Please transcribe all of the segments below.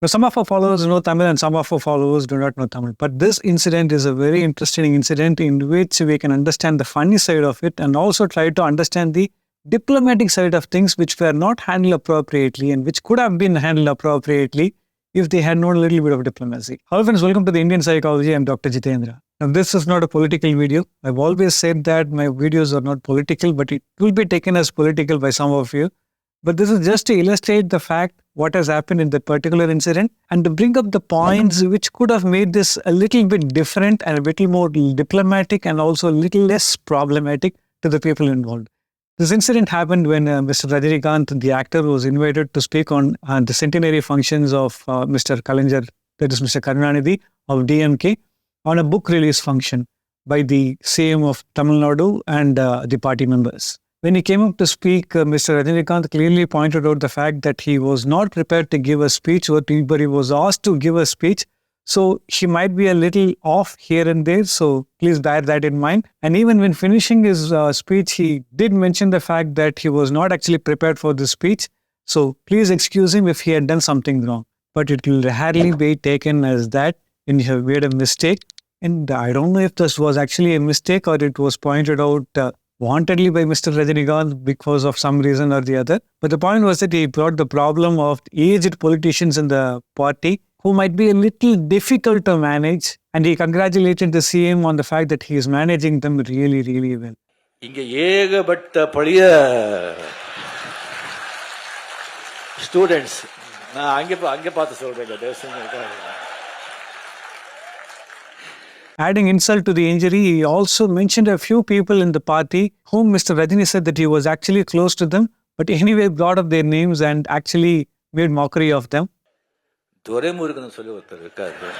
Now, some of our followers know Tamil and some of our followers do not know Tamil. But this incident is a very interesting incident in which we can understand the funny side of it and also try to understand the diplomatic side of things which were not handled appropriately and which could have been handled appropriately if they had known a little bit of diplomacy. Hello friends, welcome to the Indian Psychology. I'm Dr. Jithendra. Now, this is not a political video. I've always said that my videos are not political, but it will be taken as political by some of you. But this is just to illustrate the fact what has happened in that particular incident and to bring up the points which could have made this a little bit different and a little more diplomatic and also a little less problematic to the people involved. This incident happened when Mr. Rajinikanth, the actor, was invited to speak on the centenary functions of Mr. Kalaingar, that is Mr. Karunanidhi of DMK, on a book release function by the CM of Tamil Nadu and the party members. When he came up to speak, Mr. Rajinikanth clearly pointed out the fact that he was not prepared to give a speech, but he was asked to give a speech. So he might be a little off here and there, so please bear that in mind. And even when finishing his speech, he did mention the fact that he was not actually prepared for the speech. So please excuse him if he had done something wrong. But it will hardly be taken as that when you have made a mistake. And I don't know if this was actually a mistake or it was pointed out wantedly by Mr. Rajinikanth because of some reason or the other. But the point was that he brought the problem of aged politicians in the party who might be a little difficult to manage, and he congratulated the CM on the fact that he is managing them really, really well. இங்க ஏகப்பட்ட பழைய students நான் அங்கே பார்த்து சொல்றேன். Adding insult to the injury, he also mentioned a few people in the party whom Mr. Rajini said that he was actually close to them, but anyway brought up their names and actually made mockery of them. Duraimurugan சொல்லி ஒருத்தர் இருக்காரு.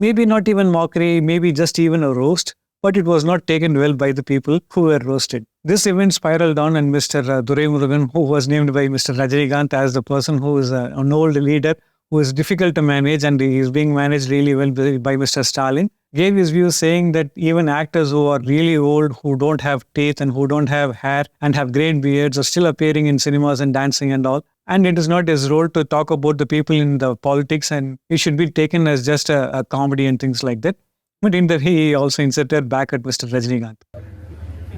Maybe not even mockery, maybe just even a roast, but it was not taken well by the people who were roasted. This event spiraled on and Mr. Duraimurugan, who was named by Mr. Rajinikanth as the person who is an old leader, who is difficult to manage and he is being managed really well by Mr. Stalin, gave his views saying that even actors who are really old, who don't have teeth and who don't have hair and have great beards are still appearing in cinemas and dancing and all. And it is not his role to talk about the people in the politics and it should be taken as just a comedy and things like that. But in that he also inserted back at Mr. Rajinikanth.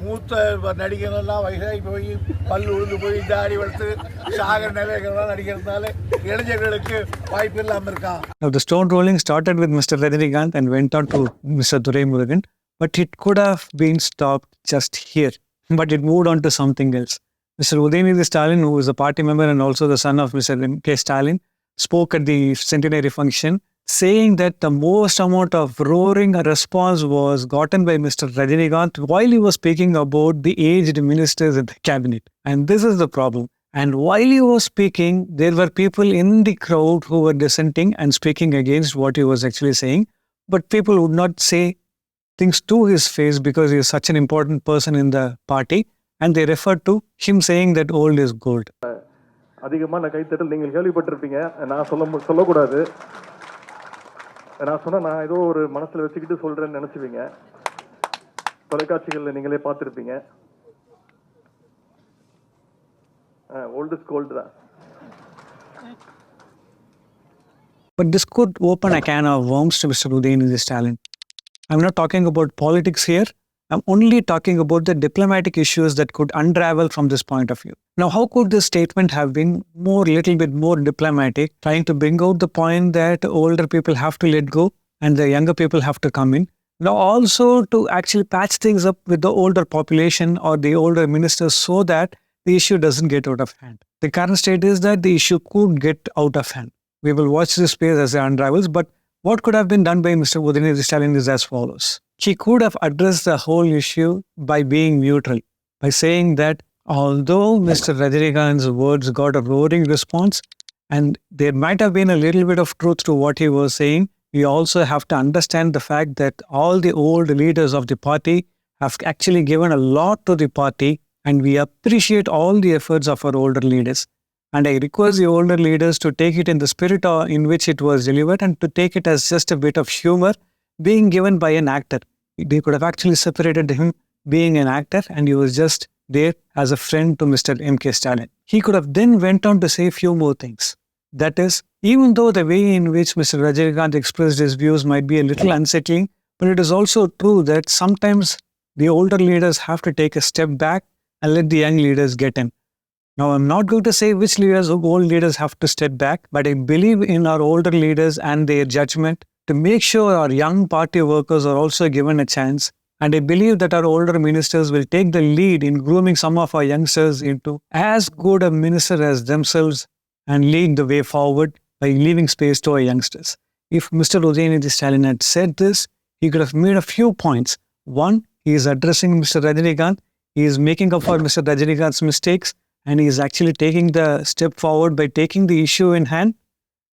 மூத்த நடிகர்கள்லாம் வயசாகி போய் பல்லு உழுந்து போய் தாடி வளர்த்து சாகர நிலைகள்லாம் நடிக்கிறதுனால இளைஞர்களுக்கு வாய்ப்பு இல்லாமல் இருக்கான். Now the stone rolling started with Mr. Rajinikanth and went on to Mr. Duraimurugan, but it could have been stopped just here. But it moved on to something else. Mr. Udhayanidhi Stalin, who is a party member and also the son of Mr. M.K. Stalin, spoke at the centenary function, saying that the most amount of roaring response was gotten by Mr. Rajinikanth while he was speaking about the aged ministers in the cabinet. And this is the problem. And while he was speaking, there were people in the crowd who were dissenting and speaking against what he was actually saying. But people would not say things to his face because he is such an important person in the party. And they referred to him saying that old is gold. அதிகமாக நான் கைத்தட்டல் நீங்கள் கேள்விப்பட்டிருப்பீங்க. நான் சொல்லக்கூடாது. நான் சொன்னால் நான் ஏதோ ஒரு மனசில் வச்சுக்கிட்டு சொல்கிறேன்னு நினச்சிவிங்க. தொலைக்காட்சிகளில் நீங்களே பார்த்துருப்பீங்க. ஓல்ட் இஸ் கோல்டு தான். But this could open a can of worms to Mr. Udhayanidhi Stalin. I'm not talking about politics here. I'm only talking about the diplomatic issues that could unravel from this point of view. Now, how could this statement have been little bit more diplomatic, trying to bring out the point that older people have to let go and the younger people have to come in? Now, also to actually patch things up with the older population or the older ministers so that the issue doesn't get out of hand. The current state is that the issue could get out of hand. We will watch this space as it unravels, but what could have been done by Mr. Udhayanidhi Stalin is as follows. He could have addressed the whole issue by being neutral, by saying that although Mr. Rajinikanth's words got a roaring response and there might have been a little bit of truth to what he was saying, we also have to understand the fact that all the old leaders of the party have actually given a lot to the party and we appreciate all the efforts of our older leaders. And I request the older leaders to take it in the spirit in which it was delivered and to take it as just a bit of humor being given by an actor. They could have actually separated him being an actor and he was just there as a friend to Mr. M.K. Stalin. He could have then went on to say a few more things. That is, even though the way in which Mr. Rajinikanth expressed his views might be a little unsettling, but it is also true that sometimes the older leaders have to take a step back and let the young leaders get in. Now, I'm not going to say which leaders or old leaders have to step back, but I believe in our older leaders and their judgment to make sure our young party workers are also given a chance. And I believe that our older ministers will take the lead in grooming some of our youngsters into as good a minister as themselves and lead the way forward by leaving space to our youngsters. If Mr. Udhayanidhi Stalin had said this, he could have made a few points. One, he is addressing Mr. Rajinikanth. He is making up for Mr. Rajinikanth's mistakes. And he is actually taking the step forward by taking the issue in hand.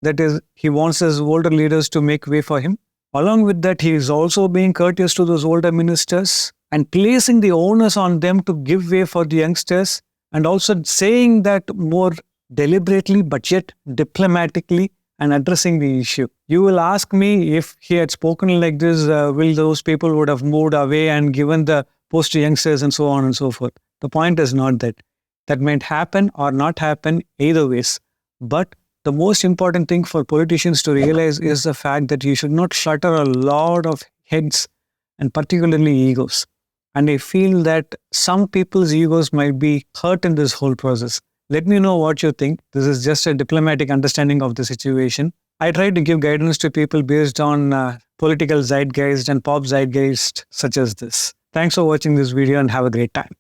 That is, he wants his older leaders to make way for him. Along with that, he is also being courteous to those older ministers and placing the onus on them to give way for the youngsters, and also saying that more deliberately but yet diplomatically and addressing the issue. You will ask me, if he had spoken like this, will those people would have moved away and given the post to youngsters and so on and so forth. The point is not that. That might happen or not happen either ways. But the most important thing for politicians to realize is the fact that you should not shatter a lot of heads and particularly egos. And I feel that some people's egos might be hurt in this whole process. Let me know what you think. This is just a diplomatic understanding of the situation. I try to give guidance to people based on political zeitgeist and pop zeitgeist such as this. Thanks for watching this video and have a great time.